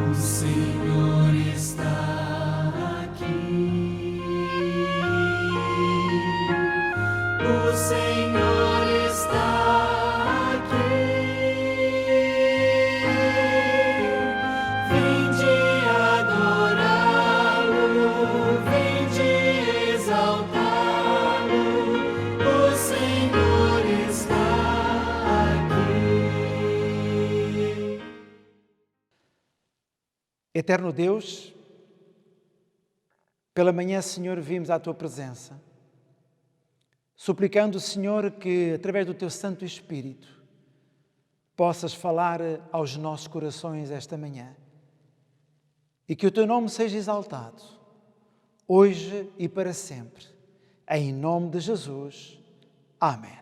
O Senhor está aqui. O Senhor está aqui. Vinde adorá-lo, vinde exaltá-lo. O Senhor está aqui. Eterno Deus, pela manhã, Senhor, vimos à Tua presença, suplicando, Senhor, que através do Teu Santo Espírito possas falar aos nossos corações esta manhã e que o Teu nome seja exaltado, hoje e para sempre. Em nome de Jesus. Amém.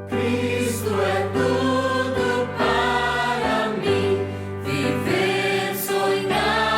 Cristo é tudo para mim, viver, sonhar.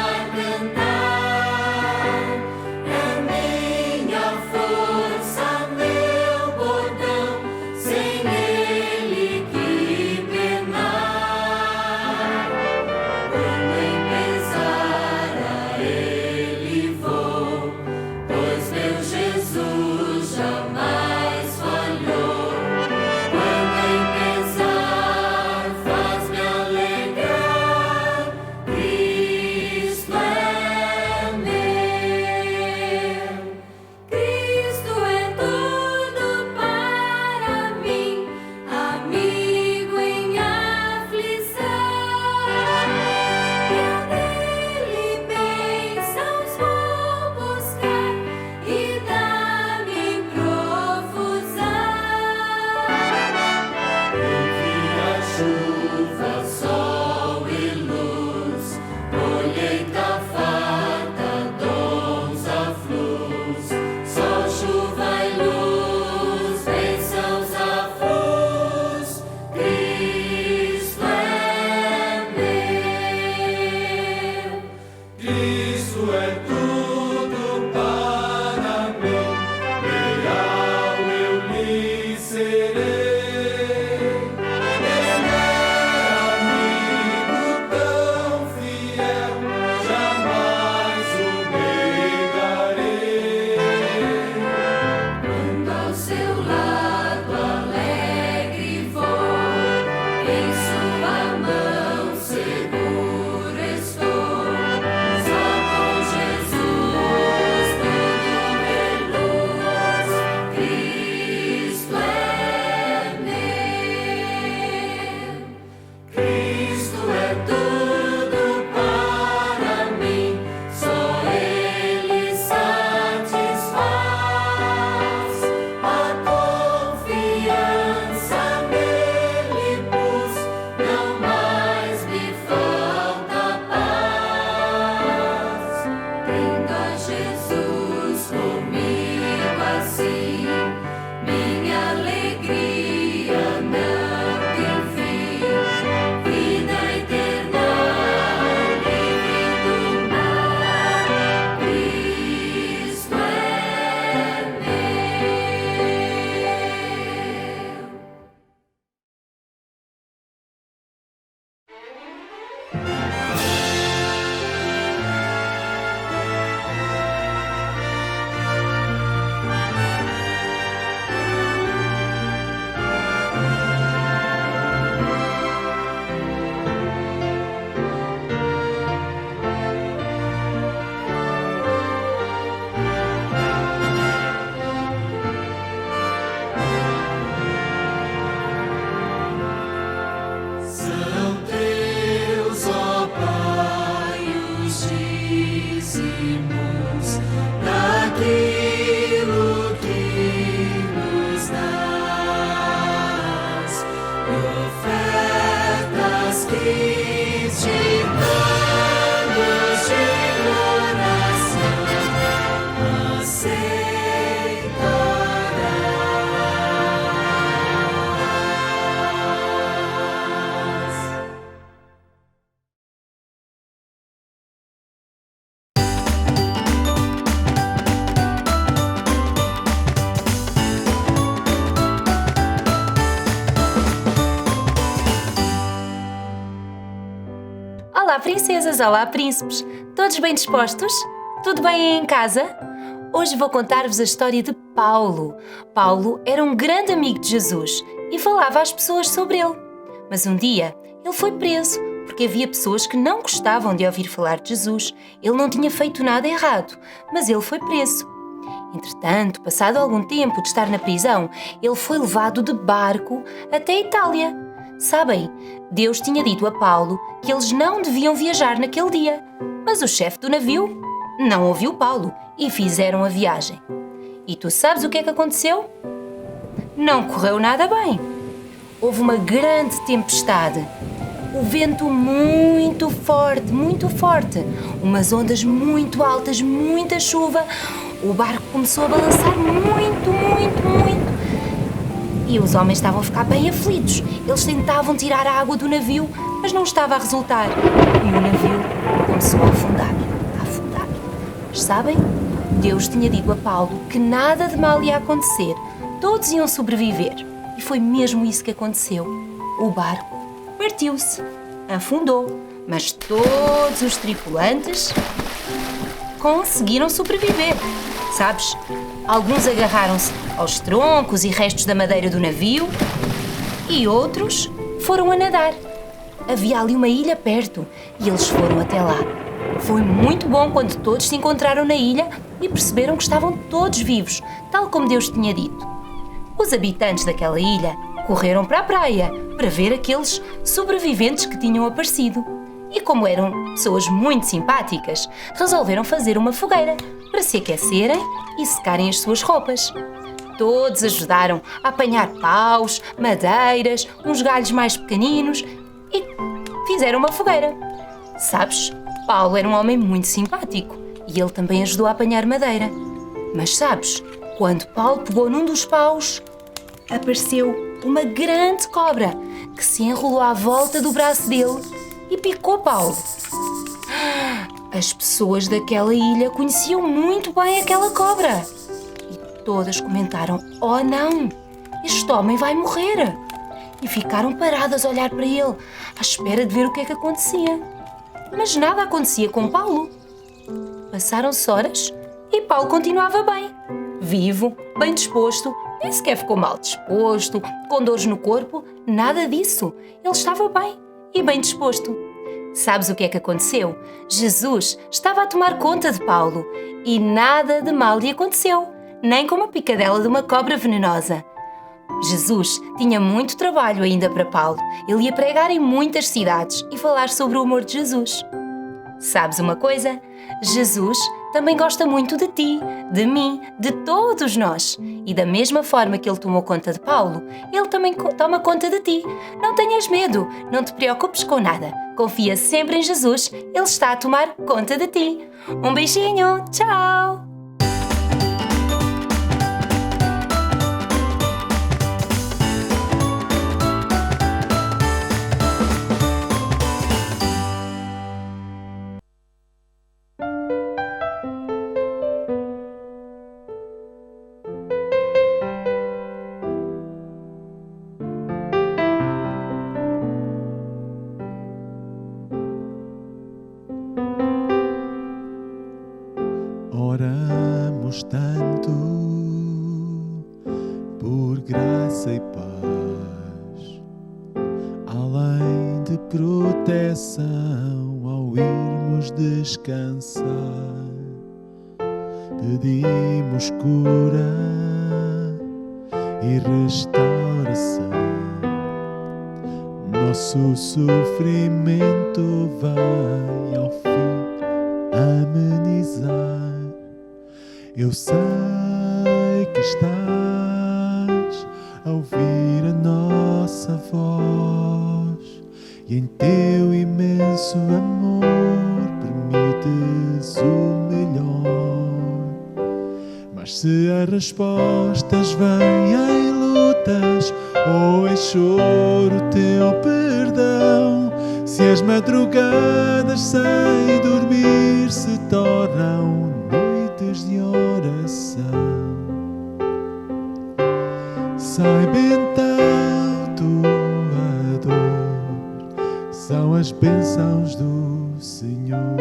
princesas, olá príncipes! Todos bem dispostos? Tudo bem aí em casa? Hoje vou contar-vos a história de Paulo. Paulo era um grande amigo de Jesus e falava às pessoas sobre ele. Mas um dia ele foi preso porque havia pessoas que não gostavam de ouvir falar de Jesus. Ele não tinha feito nada errado, mas ele foi preso. Entretanto, passado algum tempo de estar na prisão, ele foi levado de barco até a Itália. Sabem, Deus tinha dito a Paulo que eles não deviam viajar naquele dia, mas o chefe do navio não ouviu Paulo e fizeram a viagem. E tu sabes o que é que aconteceu? Não correu nada bem. Houve uma grande tempestade. O vento muito forte, umas ondas muito altas, muita chuva. O barco começou a balançar muito. E os homens estavam a ficar bem aflitos. Eles tentavam tirar a água do navio, mas não estava a resultar. E o navio começou a afundar. Mas sabem? Deus tinha dito a Paulo que nada de mal ia acontecer. Todos iam sobreviver. E foi mesmo isso que aconteceu. O barco partiu-se, afundou, mas todos os tripulantes conseguiram sobreviver. Sabes? Alguns agarraram-se aos troncos e restos da madeira do navio e outros foram a nadar. Havia ali uma ilha perto e eles foram até lá. Foi muito bom quando todos se encontraram na ilha e perceberam que estavam todos vivos, tal como Deus tinha dito. Os habitantes daquela ilha correram para a praia para ver aqueles sobreviventes que tinham aparecido. E como eram pessoas muito simpáticas, resolveram fazer uma fogueira para se aquecerem e secarem as suas roupas. Todos ajudaram a apanhar paus, madeiras, uns galhos mais pequeninos e fizeram uma fogueira. Sabes, Paulo era um homem muito simpático e ele também ajudou a apanhar madeira. Mas sabes, quando Paulo pegou num dos paus, apareceu uma grande cobra que se enrolou à volta do braço dele e picou Paulo. As pessoas daquela ilha conheciam muito bem aquela cobra e todas comentaram: "Oh não, este homem vai morrer!" E ficaram paradas a olhar para ele, à espera de ver o que é que acontecia. Mas nada acontecia com Paulo. Passaram-se horas e Paulo continuava bem, vivo, bem disposto, nem sequer ficou mal disposto, com dores no corpo, nada disso. Ele estava bem e bem disposto. Sabes o que é que aconteceu? Jesus estava a tomar conta de Paulo e nada de mal lhe aconteceu, nem com uma picadela de uma cobra venenosa. Jesus tinha muito trabalho ainda para Paulo. Ele ia pregar em muitas cidades e falar sobre o amor de Jesus. Sabes uma coisa? Jesus também gosta muito de ti, de mim, de todos nós. E da mesma forma que ele tomou conta de Paulo, ele também toma conta de ti. Não tenhas medo, não te preocupes com nada. Confia sempre em Jesus, ele está a tomar conta de ti. Um beijinho, tchau! Oramos tanto por graça e paz, além de proteção ao irmos descansar. Pedimos cura e restauração. Nosso sofrimento vai ao fim amenizar. Eu sei que estás a ouvir a nossa voz e em teu imenso amor permites o melhor. Mas se as respostas vêm em lutas ou em choro teu perdão, se as madrugadas sem dormir se tornam noites de oração, saiba então tua dor são as bênçãos do Senhor.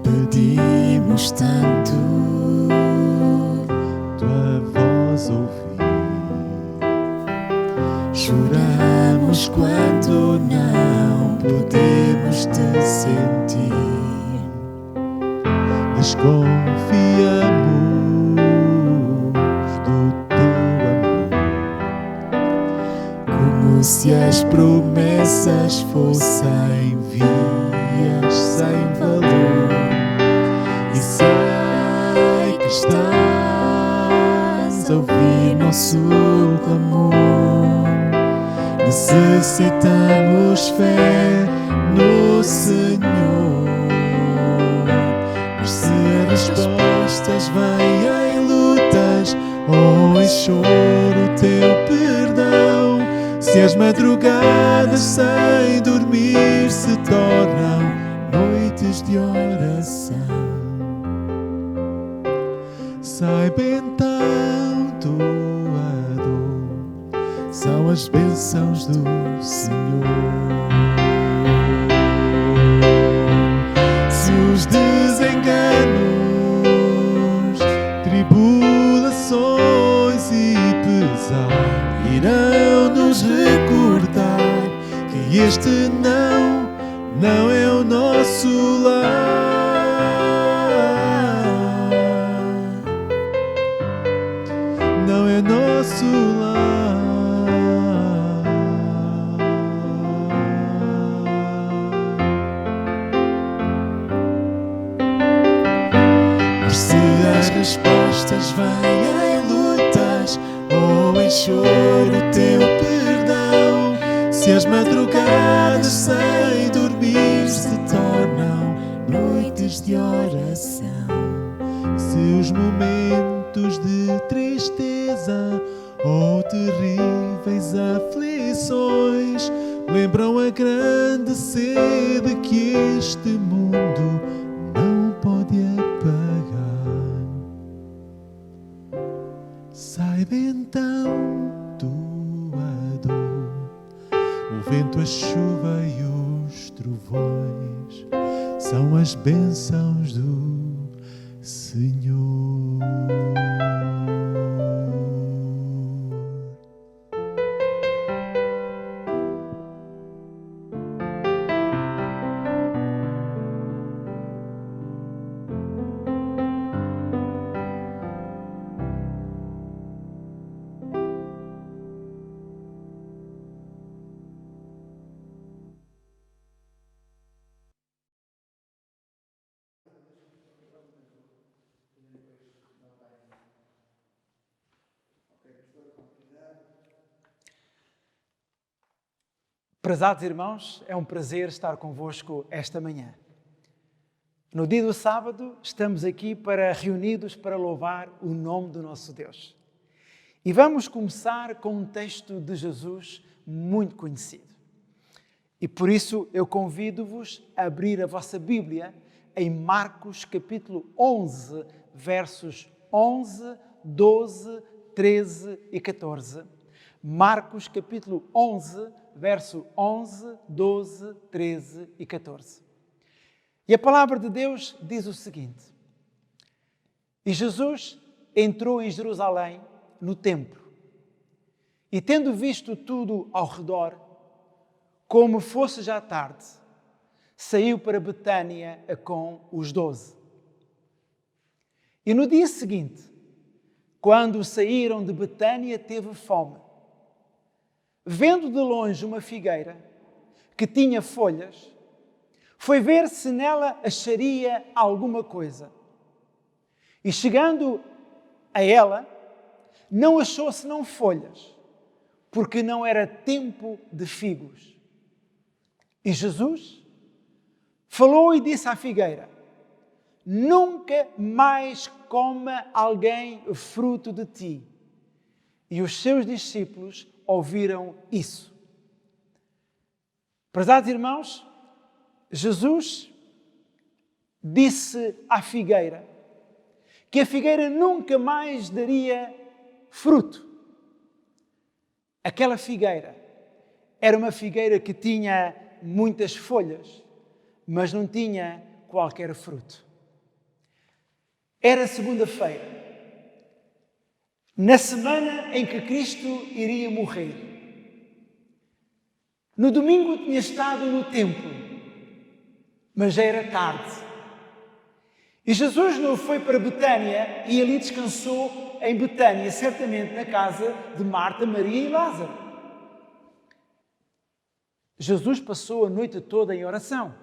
Pedimos tanto Tua voz ouvir, choramos quando não podemos te sentir. desconfiamos do Teu amor, Como se as promessas fossem vias sem valor. e sei que estás a ouvir Nosso clamor, necessitamos fé no Senhor. Mas se as respostas vêm em lutas ou em choro, Teu perdão, se as madrugadas sem dormir se tornam noites de oração. saiba então tua dor, são as bênçãos do Senhor. Se os desenganos, tribulações e pesar irão nos recordar que este não é o nosso lar. Não é nosso lar. Mas se as respostas vêm em lutas ou em choro, Teu perdão, Se as madrugadas sem dormir se tornam noites de oração. Se os momentos de tristeza ou terríveis aflições lembram a grande sede que este mundo não pode apagar, saiba então tua dor, o vento, a chuva e os trovões são as bênçãos do Senhor. Prezados irmãos, é um prazer estar convosco esta manhã. No dia do sábado, estamos aqui reunidos para louvar o nome do nosso Deus. E vamos começar com um texto de Jesus muito conhecido. E por isso eu convido-vos a abrir a vossa Bíblia em Marcos capítulo 11, versos 11, 12, 13 e 14. Marcos capítulo 11, verso 11, 12, 13 e 14. E a palavra de Deus diz o seguinte: E Jesus entrou em Jerusalém, no templo, e tendo visto tudo ao redor, como fosse já tarde, saiu para Betânia com os 12. E no dia seguinte, quando saíram de Betânia, teve fome. Vendo de longe uma figueira que tinha folhas, foi ver se nela acharia alguma coisa. E chegando a ela, não achou senão folhas, porque não era tempo de figos. E Jesus falou e disse à figueira: Nunca mais coma alguém fruto de ti. E os seus discípulos ouviram isso. Prezados irmãos, Jesus disse à figueira que a figueira nunca mais daria fruto. Aquela figueira era uma figueira que tinha muitas folhas, mas não tinha qualquer fruto. Era segunda-feira, na semana em que Cristo iria morrer. No domingo tinha estado no templo, mas já era tarde. E Jesus não foi para Betânia e ali descansou em Betânia, certamente na casa de Marta, Maria e Lázaro. Jesus passou a noite toda em oração.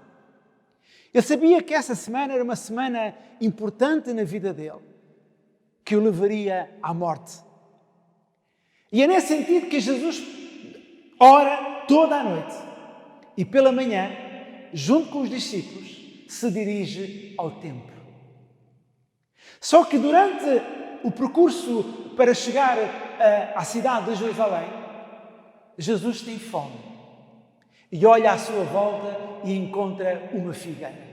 Ele sabia que essa semana era uma semana importante na vida dele, que o levaria à morte. E é nesse sentido que Jesus ora toda a noite e pela manhã, junto com os discípulos, se dirige ao templo. Só que durante o percurso para chegar à cidade de Jerusalém, Jesus tem fome e olha à sua volta e encontra uma figueira.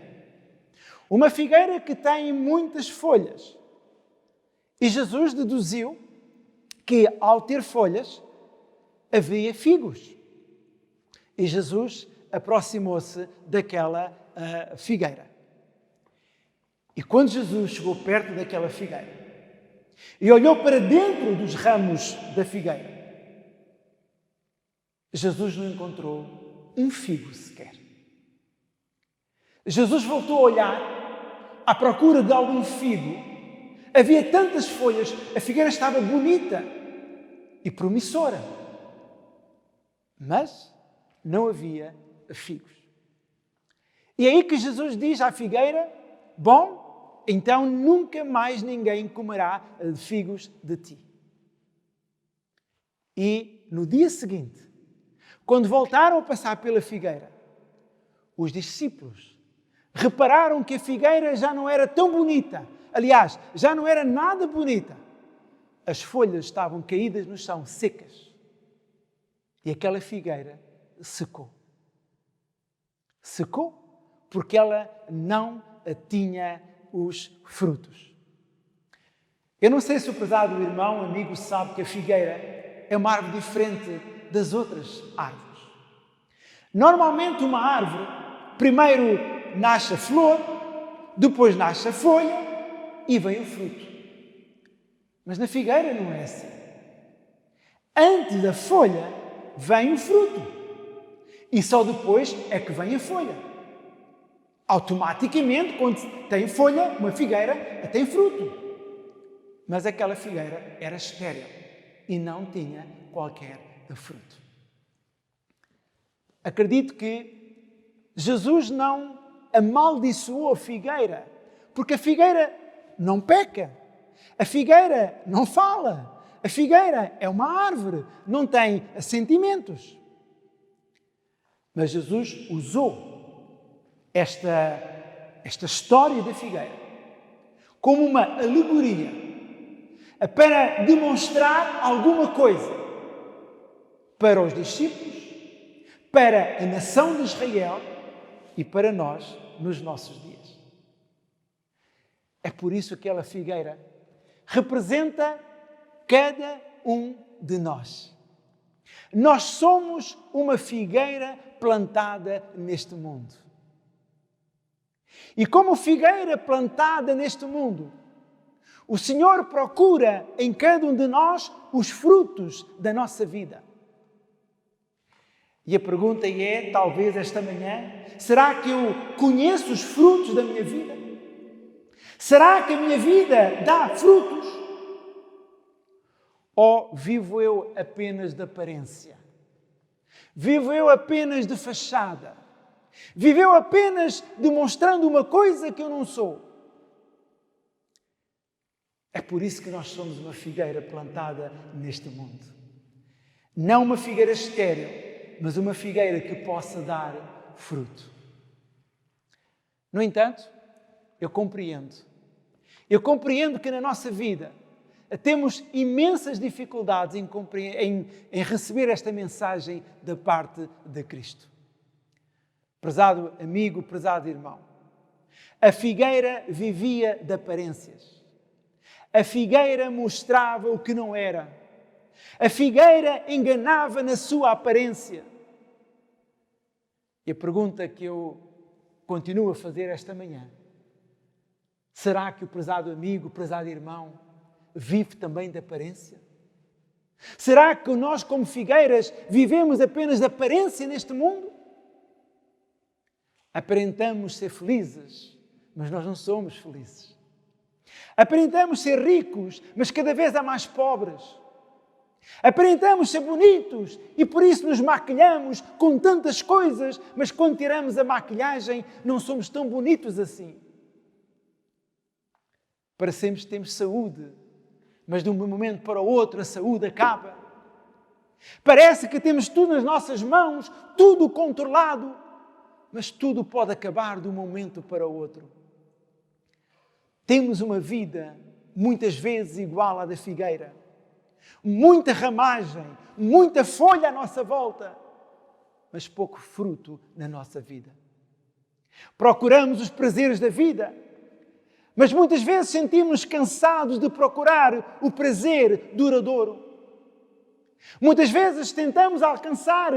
Uma figueira que tem muitas folhas. E Jesus deduziu que, ao ter folhas, havia figos. E Jesus aproximou-se daquela figueira. E quando Jesus chegou perto daquela figueira e olhou para dentro dos ramos da figueira, Jesus não encontrou um figo sequer. Jesus voltou a olhar à procura de algum figo. Havia tantas folhas, a figueira estava bonita e promissora, mas não havia figos. E é aí que Jesus diz à figueira: bom, então nunca mais ninguém comerá figos de ti. E no dia seguinte, quando voltaram a passar pela figueira, os discípulos repararam que a figueira já não era tão bonita. Aliás, já não era nada bonita. As folhas estavam caídas no chão, secas. E aquela figueira secou. Secou porque ela não tinha os frutos. Eu não sei se o prezado irmão, amigo, sabe que a figueira é uma árvore diferente das outras árvores. Normalmente uma árvore, primeiro nasce a flor, depois nasce a folha e vem o fruto. Mas na figueira não é assim. Antes da folha vem o fruto. E só depois é que vem a folha. Automaticamente, quando tem folha, uma figueira tem fruto. Mas aquela figueira era estéril e não tinha qualquer fruto. Acredito que Jesus não amaldiçoou a figueira, porque a figueira não peca, a figueira não fala, a figueira é uma árvore, não tem sentimentos. Mas Jesus usou esta história da figueira como uma alegoria para demonstrar alguma coisa para os discípulos, para a nação de Israel e para nós nos nossos dias. É por isso que aquela figueira representa cada um de nós. Nós somos uma figueira plantada neste mundo. E como figueira plantada neste mundo, o Senhor procura em cada um de nós os frutos da nossa vida. E a pergunta é, talvez esta manhã, será que eu conheço os frutos da minha vida? Será que a minha vida dá frutos? Ou vivo eu apenas de aparência? Vivo eu apenas de fachada? Vivo eu apenas demonstrando uma coisa que eu não sou? É por isso que nós somos uma figueira plantada neste mundo. Não uma figueira estéril, mas uma figueira que possa dar fruto. No entanto, eu compreendo que na nossa vida temos imensas dificuldades em receber esta mensagem da parte de Cristo. Prezado amigo, prezado irmão, a figueira vivia de aparências. A figueira mostrava o que não era. A figueira enganava na sua aparência. E a pergunta que eu continuo a fazer esta manhã: será que o prezado amigo, o prezado irmão, vive também de aparência? Será que nós, como figueiras, vivemos apenas de aparência neste mundo? Aparentamos ser felizes, mas nós não somos felizes. Aparentamos ser ricos, mas cada vez há mais pobres. Aparentamos ser bonitos e por isso nos maquilhamos com tantas coisas, mas quando tiramos a maquilhagem não somos tão bonitos assim. Parecemos que temos saúde, mas de um momento para o outro a saúde acaba. Parece que temos tudo nas nossas mãos, tudo controlado, mas tudo pode acabar de um momento para o outro. Temos uma vida muitas vezes igual à da figueira. Muita ramagem, muita folha à nossa volta, mas pouco fruto na nossa vida. Procuramos os prazeres da vida, mas muitas vezes sentimos-nos cansados de procurar o prazer duradouro. Muitas vezes tentamos alcançar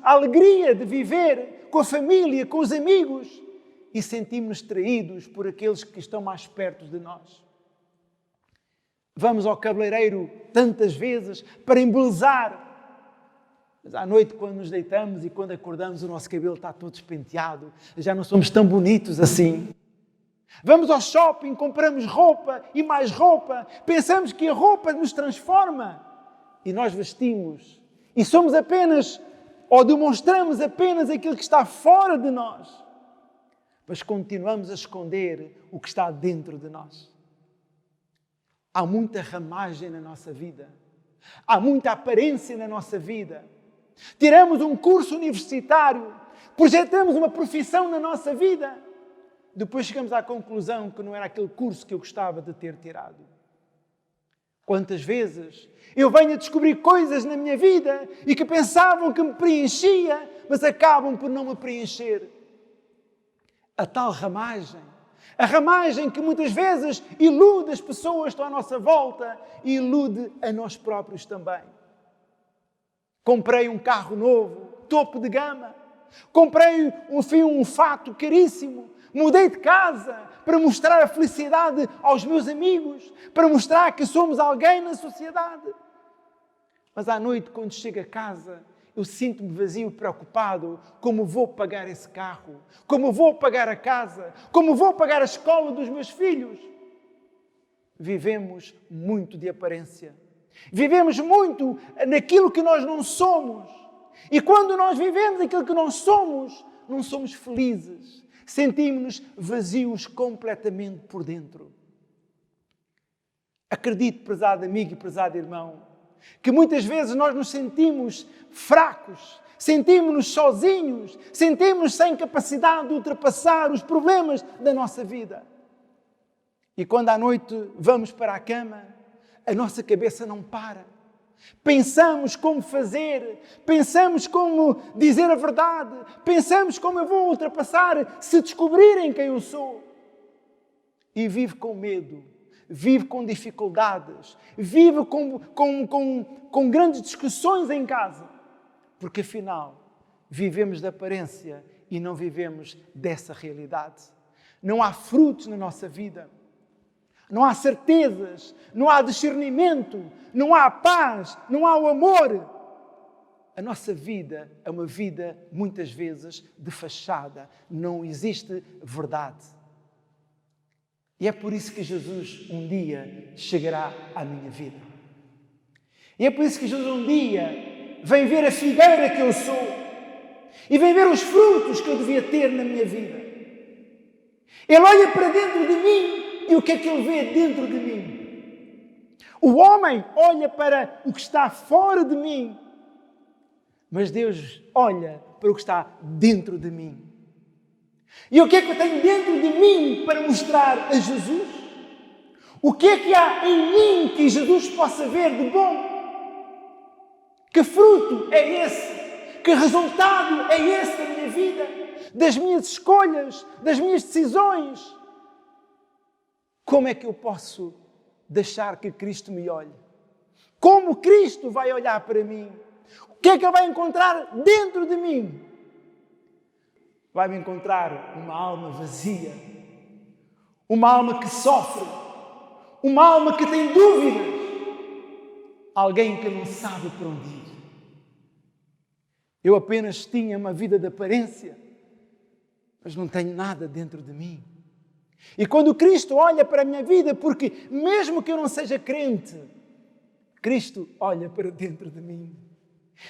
a alegria de viver com a família, com os amigos, e sentimos-nos traídos por aqueles que estão mais perto de nós. Vamos ao cabeleireiro tantas vezes para embelezar, mas à noite, quando nos deitamos e quando acordamos, o nosso cabelo está todo despenteado, já não somos tão bonitos assim. Vamos ao shopping, compramos roupa e mais roupa, pensamos que a roupa nos transforma e nós vestimos e somos apenas, ou demonstramos apenas aquilo que está fora de nós, mas continuamos a esconder o que está dentro de nós. Há muita ramagem na nossa vida. Há muita aparência na nossa vida. Tiramos um curso universitário, projetamos uma profissão na nossa vida. Depois chegamos à conclusão que não era aquele curso que eu gostava de ter tirado. Quantas vezes eu venho a descobrir coisas na minha vida e que pensavam que me preenchia, mas acabam por não me preencher. A tal ramagem. A ramagem que muitas vezes ilude as pessoas que estão à nossa volta e ilude a nós próprios também. Comprei um carro novo, topo de gama. Comprei um fato caríssimo. Mudei de casa para mostrar a felicidade aos meus amigos, para mostrar que somos alguém na sociedade. Mas à noite, quando chego a casa, eu sinto-me vazio, preocupado. Como vou pagar esse carro? Como vou pagar a casa? Como vou pagar a escola dos meus filhos? Vivemos muito de aparência. Vivemos muito naquilo que nós não somos. E quando nós vivemos aquilo que não somos felizes. Sentimos-nos vazios completamente por dentro. Acredito, prezado amigo e prezado irmão, que muitas vezes nós nos sentimos fracos, sentimos-nos sozinhos, sentimos-nos sem capacidade de ultrapassar os problemas da nossa vida. E quando à noite vamos para a cama, a nossa cabeça não para. Pensamos como fazer, pensamos como dizer a verdade, pensamos como eu vou ultrapassar se descobrirem quem eu sou. E vive com medo, vive com dificuldades, vive com grandes discussões em casa, porque afinal vivemos de aparência e não vivemos dessa realidade. Não há frutos na nossa vida. Não há certezas, não há discernimento, não há paz, não há o amor. A nossa vida é uma vida, muitas vezes, de fachada. Não existe verdade. E é por isso que Jesus um dia chegará à minha vida. E é por isso que Jesus um dia vem ver a figueira que eu sou e vem ver os frutos que eu devia ter na minha vida. Ele olha para dentro de mim. E o que é que ele vê dentro de mim? O homem olha para o que está fora de mim, mas Deus olha para o que está dentro de mim. E o que é que eu tenho dentro de mim para mostrar a Jesus? O que é que há em mim que Jesus possa ver de bom? Que fruto é esse? Que resultado é esse da minha vida? Das minhas escolhas, das minhas decisões? Como é que eu posso deixar que Cristo me olhe? Como Cristo vai olhar para mim? O que é que Ele vai encontrar dentro de mim? Vai-me encontrar uma alma vazia, uma alma que sofre, uma alma que tem dúvidas, alguém que não sabe para onde ir. Eu apenas tinha uma vida de aparência, mas não tenho nada dentro de mim. E quando Cristo olha para a minha vida, porque mesmo que eu não seja crente, Cristo olha para dentro de mim.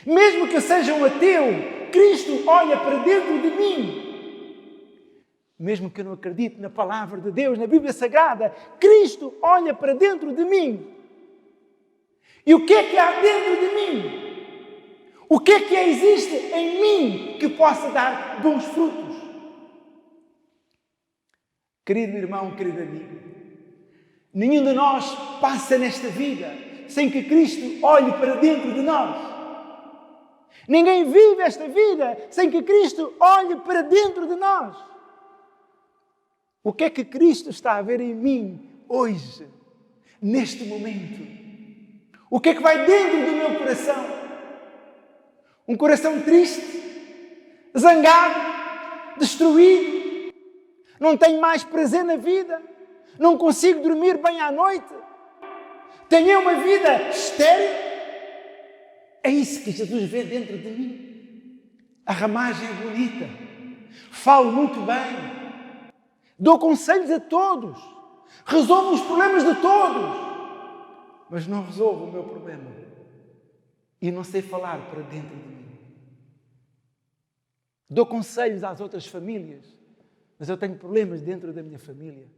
Mesmo que eu seja um ateu, Cristo olha para dentro de mim. Mesmo que eu não acredite na palavra de Deus, na Bíblia Sagrada, Cristo olha para dentro de mim. E o que é que há dentro de mim? O que é que existe em mim que possa dar bons frutos? Querido irmão, querido amigo, nenhum de nós passa nesta vida sem que Cristo olhe para dentro de nós. Ninguém vive esta vida sem que Cristo olhe para dentro de nós. O que é que Cristo está a ver em mim hoje, neste momento? O que é que vai dentro do meu coração? Um coração triste, zangado, destruído, não tenho mais prazer na vida, não consigo dormir bem à noite, tenho uma vida estéril. É isso que Jesus vê dentro de mim. A ramagem é bonita, falo muito bem, dou conselhos a todos, resolvo os problemas de todos, mas não resolvo o meu problema e não sei falar para dentro de mim. Dou conselhos às outras famílias, mas eu tenho problemas dentro da minha família.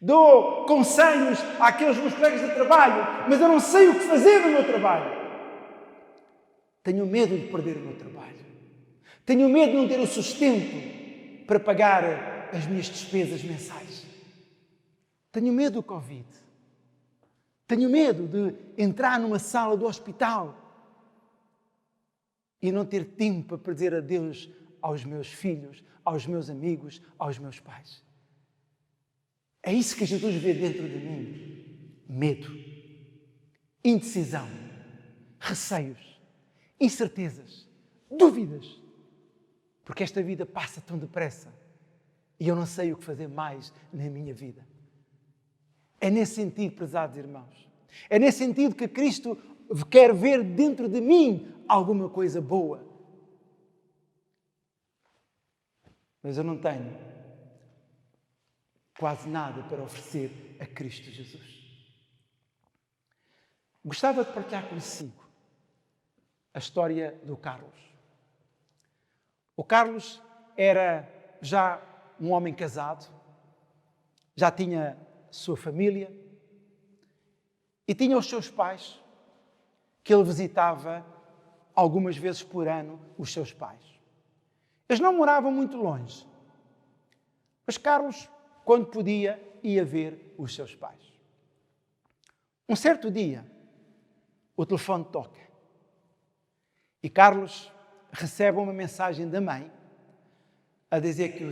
Dou conselhos àqueles meus colegas de trabalho, mas eu não sei o que fazer no meu trabalho. Tenho medo de perder o meu trabalho. Tenho medo de não ter o sustento para pagar as minhas despesas mensais. Tenho medo do Covid. Tenho medo de entrar numa sala do hospital e não ter tempo para dizer adeus aos meus filhos, aos meus amigos, aos meus pais. É isso que Jesus vê dentro de mim. Medo, indecisão, receios, incertezas, dúvidas. Porque esta vida passa tão depressa e eu não sei o que fazer mais na minha vida. É nesse sentido, prezados irmãos, é nesse sentido que Cristo quer ver dentro de mim alguma coisa boa. Mas eu não tenho quase nada para oferecer a Cristo Jesus. Gostava de partilhar consigo a história do Carlos. O Carlos era já um homem casado, já tinha sua família e tinha os seus pais, que ele visitava algumas vezes por ano, os seus pais. Eles não moravam muito longe, mas Carlos, quando podia, ia ver os seus pais. Um certo dia, o telefone toca e Carlos recebe uma mensagem da mãe a dizer que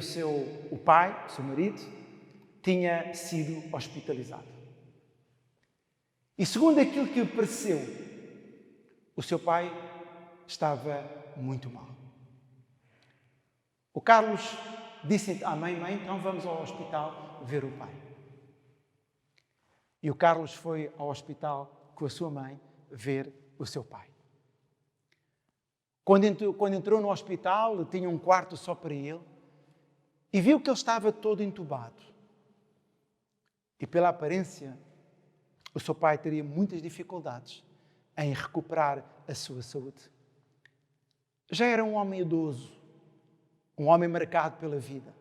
o pai, o seu marido, tinha sido hospitalizado. E segundo aquilo que pareceu, o seu pai estava muito mal. O Carlos disse à mãe, então vamos ao hospital ver o pai. E o Carlos foi ao hospital com a sua mãe ver o seu pai. Quando entrou no hospital, tinha um quarto só para ele e viu que ele estava todo entubado. E pela aparência, o seu pai teria muitas dificuldades em recuperar a sua saúde. Já era um homem idoso, um homem marcado pela vida.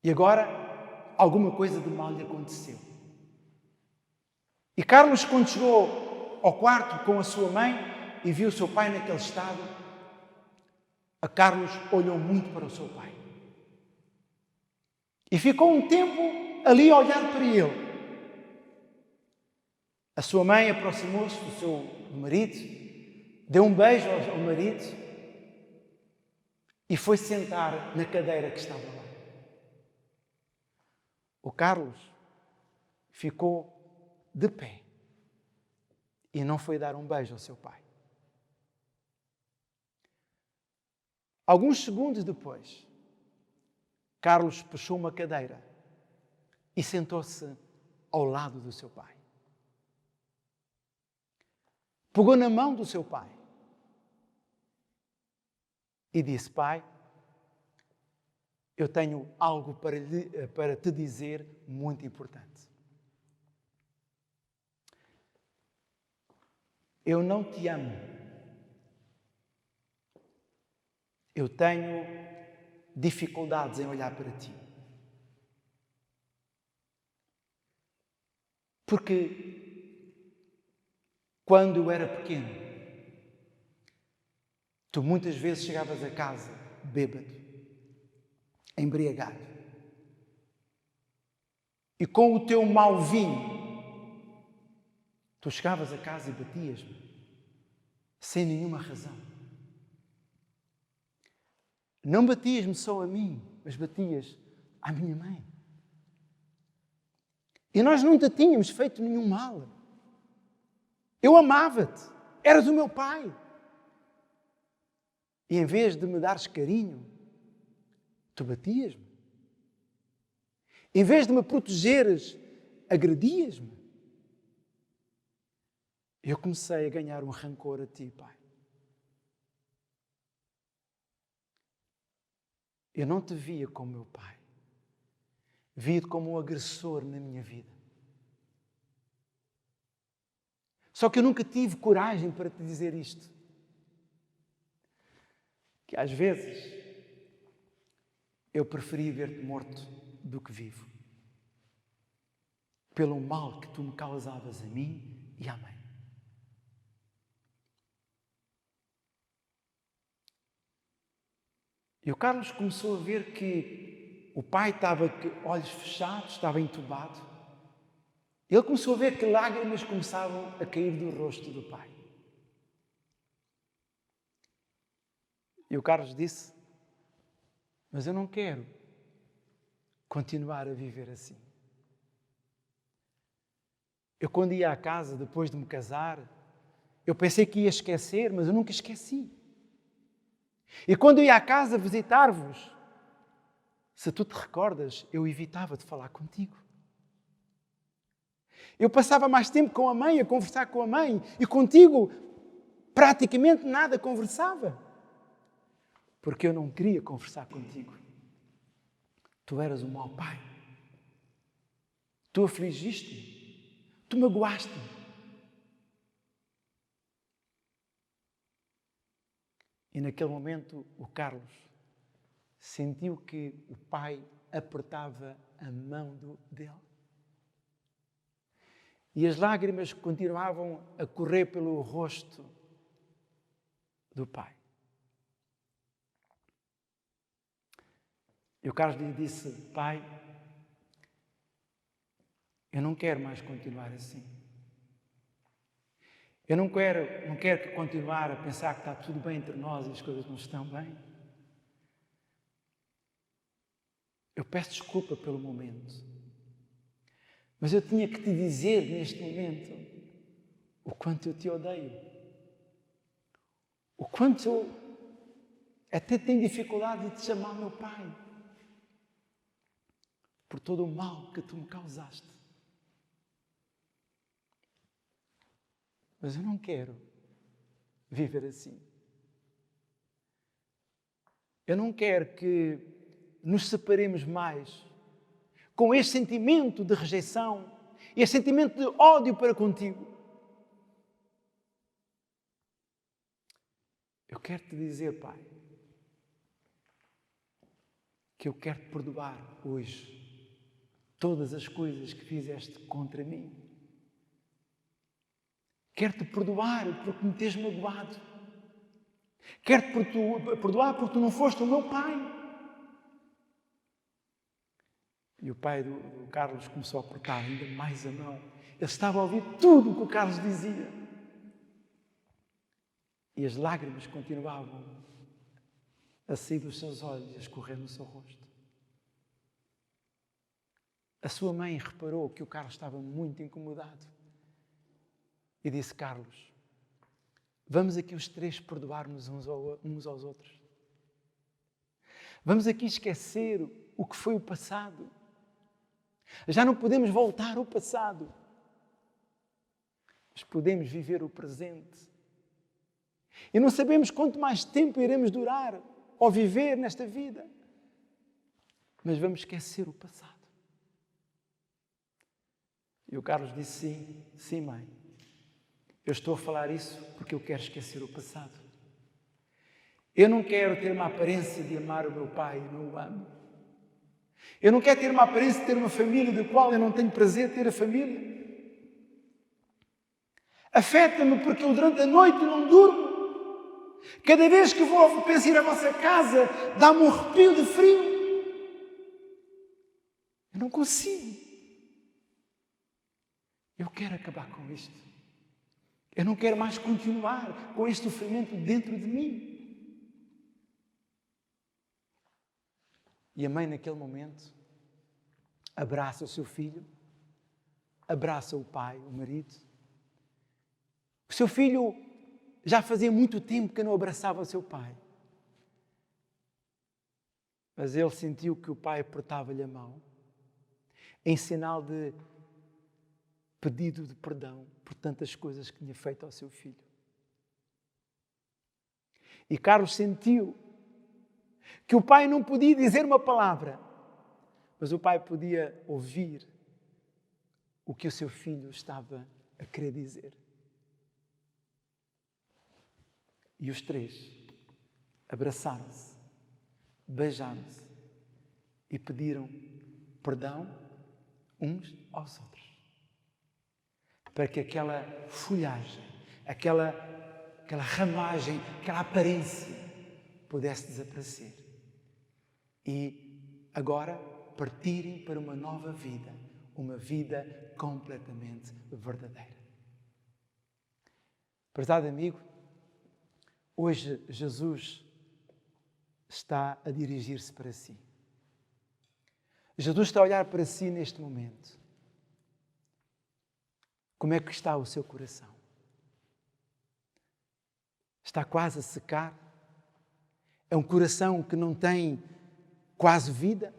E agora, alguma coisa de mal lhe aconteceu. E Carlos, quando chegou ao quarto com a sua mãe e viu o seu pai naquele estado, a Carlos olhou muito para o seu pai. E ficou um tempo ali a olhar para ele. A sua mãe aproximou-se do seu marido, deu um beijo ao marido e foi sentar na cadeira que estava lá. O Carlos ficou de pé, e não foi dar um beijo ao seu pai. Alguns segundos depois, Carlos puxou uma cadeira e sentou-se ao lado do seu pai. Pegou na mão do seu pai e disse: pai, eu tenho algo para te dizer muito importante. Eu não te amo. Eu tenho dificuldades em olhar para ti. Porque quando eu era pequeno, tu muitas vezes chegavas a casa bêbado, embriagado. E com o teu mau vinho, tu chegavas a casa e batias-me, sem nenhuma razão. Não batias-me só a mim, mas batias à minha mãe. E nós não te tínhamos feito nenhum mal. Eu amava-te, eras o meu pai. E em vez de me dares carinho, tu batias-me. Em vez de me protegeres, agredias-me. Eu comecei a ganhar um rancor a ti, pai. Eu não te via como meu pai. Via-te como um agressor na minha vida. Só que eu nunca tive coragem para te dizer isto. Que às vezes eu preferia ver-te morto do que vivo. Pelo mal que tu me causavas a mim e à mãe. E o Carlos começou a ver que o pai estava com olhos fechados, estava entubado. Ele começou a ver que lágrimas começavam a cair do rosto do pai. E o Carlos disse: mas eu não quero continuar a viver assim. Eu, quando ia à casa, depois de me casar, eu pensei que ia esquecer, mas eu nunca esqueci. E quando eu ia à casa visitar-vos, se tu te recordas, eu evitava de falar contigo. Eu passava mais tempo com a mãe, a conversar com a mãe, e contigo praticamente nada conversava. Porque eu não queria conversar contigo. Tu eras um mau pai. Tu afligiste-me. Tu magoaste-me. E naquele momento o Carlos sentiu que o pai apertava a mão dele. E as lágrimas continuavam a correr pelo rosto do pai. E o Carlos lhe disse: pai, eu não quero mais continuar assim. Eu não quero continuar a pensar que está tudo bem entre nós e as coisas não estão bem. Eu peço desculpa pelo momento. Mas eu tinha que te dizer neste momento o quanto eu te odeio. O quanto eu até tenho dificuldade de te chamar meu pai. Por todo o mal que tu me causaste. Mas eu não quero viver assim. Eu não quero que nos separemos mais com este sentimento de rejeição e este sentimento de ódio para contigo. Eu quero te dizer, pai, que eu quero te perdoar hoje todas as coisas que fizeste contra mim. Quero-te perdoar porque me tens magoado. Quero-te perdoar porque tu não foste o meu pai. E o pai do Carlos começou a apertar ainda mais a mão. Ele estava a ouvir tudo o que o Carlos dizia. E as lágrimas continuavam a sair dos seus olhos e a escorrer no seu rosto. A sua mãe reparou que o Carlos estava muito incomodado. e disse: Carlos, vamos aqui os três perdoar-nos uns aos outros. Vamos aqui esquecer o que foi o passado. Já não podemos voltar ao passado, mas podemos viver o presente. E não sabemos quanto mais tempo iremos durar ou viver nesta vida, mas vamos esquecer o passado. E o Carlos disse: sim, sim, mãe. Eu estou a falar isso porque eu quero esquecer o passado. Eu não quero ter uma aparência de amar o meu pai e não o amo. Eu não quero ter uma aparência de ter uma família da qual eu não tenho prazer de ter a família. Afeta-me porque eu durante a noite não durmo. Cada vez que vou pensar à vossa casa, dá-me um arrepio de frio. Eu não consigo. Eu quero acabar com isto. Eu não quero mais continuar com este sofrimento dentro de mim. E a mãe, naquele momento, abraça o seu filho, abraça o pai, o marido. O seu filho já fazia muito tempo que não abraçava o seu pai. Mas ele sentiu que o pai apertava-lhe a mão, em sinal de pedido de perdão por tantas coisas que tinha feito ao seu filho. E Carlos sentiu que o pai não podia dizer uma palavra, mas o pai podia ouvir o que o seu filho estava a querer dizer. E os três abraçaram-se, beijaram-se e pediram perdão uns aos outros. Para que aquela folhagem, aquela ramagem, aquela aparência pudesse desaparecer. E agora partirem para uma nova vida, uma vida completamente verdadeira. Prezado amigo, hoje Jesus está a dirigir-se para si. Jesus está a olhar para si neste momento. Como é que está o seu coração? Está quase a secar? É um coração que não tem quase vida?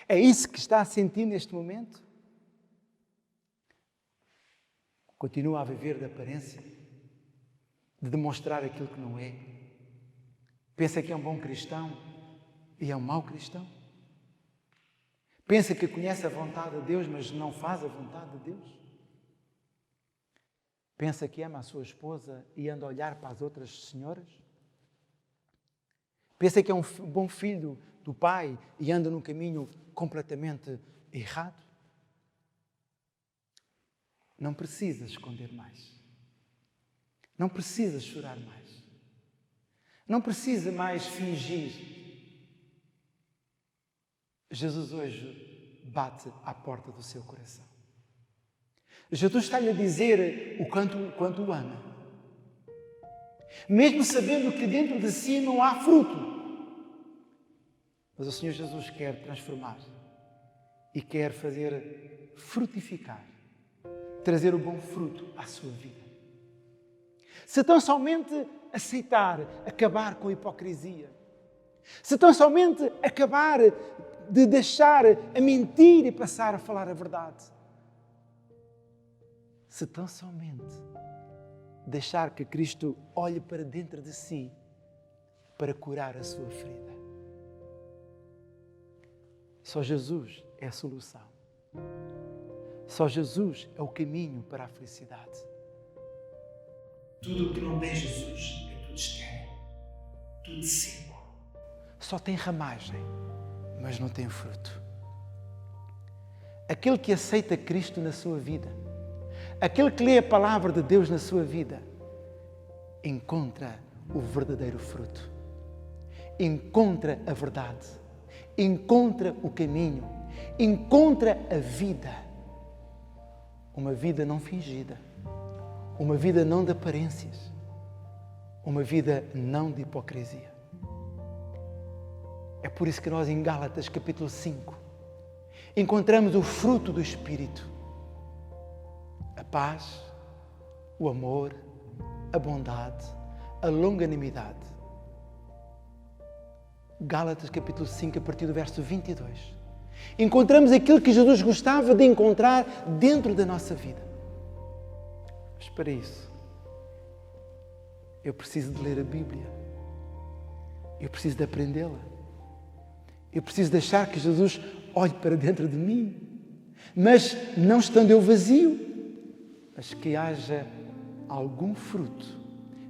É isso que está a sentir neste momento? Continua a viver de aparência? De demonstrar aquilo que não é? Pensa que é um bom cristão e é um mau cristão? Pensa que conhece a vontade de Deus, mas não faz a vontade de Deus? Pensa que ama a sua esposa e anda a olhar para as outras senhoras? Pensa que é um bom filho do pai e anda num caminho completamente errado? Não precisas esconder mais. Não precisas chorar mais. Não precisa mais fingir. Jesus hoje bate à porta do seu coração. Jesus está-lhe a dizer o quanto o ama. Mesmo sabendo que dentro de si não há fruto. Mas o Senhor Jesus quer transformar e quer fazer frutificar, trazer o bom fruto à sua vida. Se tão somente aceitar acabar com a hipocrisia, se tão somente acabar de deixar a mentir e passar a falar a verdade, se tão somente deixar que Cristo olhe para dentro de si para curar a sua ferida. Só Jesus é a solução. Só Jesus é o caminho para a felicidade. Tudo o que não tem Jesus é tudo estéril, tudo seco. Só tem ramagem, mas não tem fruto. Aquele que aceita Cristo na sua vida, aquele que lê a palavra de Deus na sua vida, encontra o verdadeiro fruto. Encontra a verdade. Encontra o caminho. Encontra a vida. Uma vida não fingida. Uma vida não de aparências. Uma vida não de hipocrisia. É por isso que nós em Gálatas capítulo 5 encontramos o fruto do Espírito. A paz, o amor, a bondade, a longanimidade. Gálatas capítulo 5, a partir do verso 22. Encontramos aquilo que Jesus gostava de encontrar dentro da nossa vida. Mas para isso, eu preciso de ler a Bíblia. Eu preciso de aprendê-la. Eu preciso deixar que Jesus olhe para dentro de mim. Mas não estando eu vazio, mas que haja algum fruto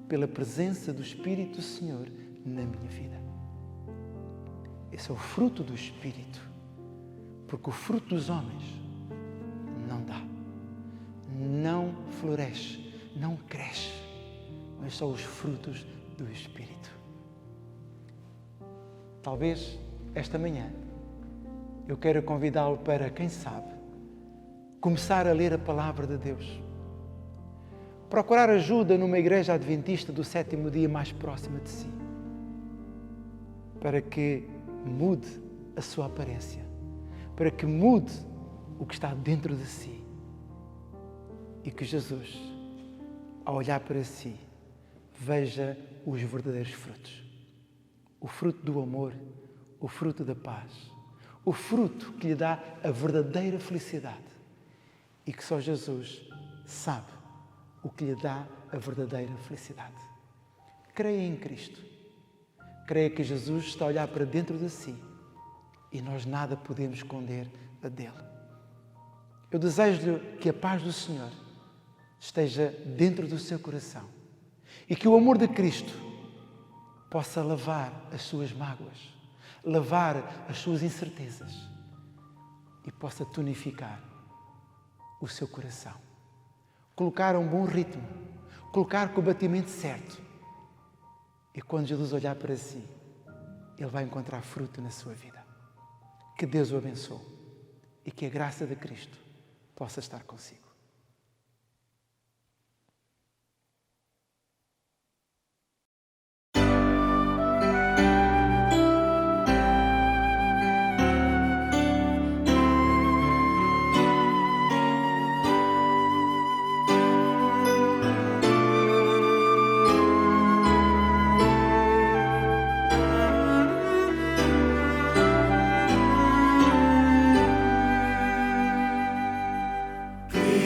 pela presença do Espírito do Senhor na minha vida. Esse é o fruto do Espírito. Porque o fruto dos homens não dá, não floresce, não cresce, mas são os frutos do Espírito. Talvez esta manhã eu quero convidá-lo para, quem sabe, começar a ler a Palavra de Deus. Procurar ajuda numa igreja adventista do 7º dia mais próxima de si, para que mude a sua aparência, para que mude o que está dentro de si e que Jesus, ao olhar para si, veja os verdadeiros frutos. O fruto do amor, o fruto da paz, o fruto que lhe dá a verdadeira felicidade e que só Jesus sabe o que lhe dá a verdadeira felicidade. Creia em Cristo. Creia que Jesus está a olhar para dentro de si e nós nada podemos esconder dele. Eu desejo-lhe que a paz do Senhor esteja dentro do seu coração e que o amor de Cristo possa lavar as suas mágoas, lavar as suas incertezas e possa tonificar o seu coração. Colocar um bom ritmo, colocar com o batimento certo. E quando Jesus olhar para si, Ele vai encontrar fruto na sua vida. Que Deus o abençoe e que a graça de Cristo possa estar consigo. Cristo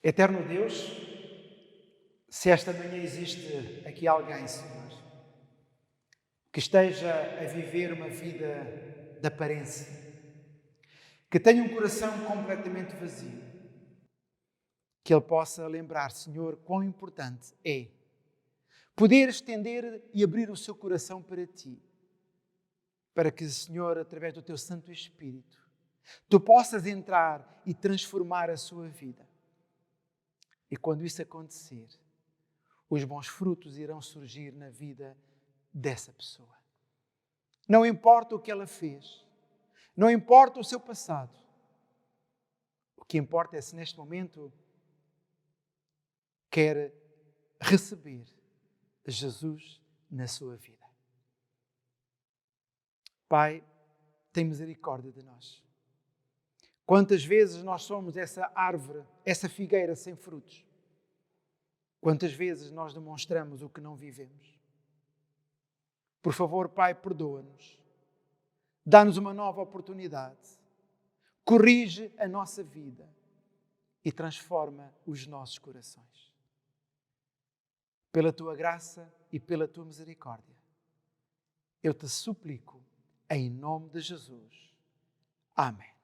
Eterno Deus, se esta manhã existe aqui alguém, Senhor, que esteja a viver uma vida de aparência, que tenha um coração completamente vazio, que ele possa lembrar, Senhor, quão importante é poder estender e abrir o seu coração para Ti, para que, Senhor, através do Teu Santo Espírito, Tu possas entrar e transformar a sua vida. E quando isso acontecer, os bons frutos irão surgir na vida dessa pessoa. Não importa o que ela fez, não importa o seu passado. O que importa é se neste momento quer receber Jesus na sua vida. Pai, tem misericórdia de nós. Quantas vezes nós somos essa árvore, essa figueira sem frutos? Quantas vezes nós demonstramos o que não vivemos? Por favor, Pai, perdoa-nos. Dá-nos uma nova oportunidade. Corrige a nossa vida e transforma os nossos corações. Pela Tua graça e pela Tua misericórdia, eu te suplico, em nome de Jesus. Amém.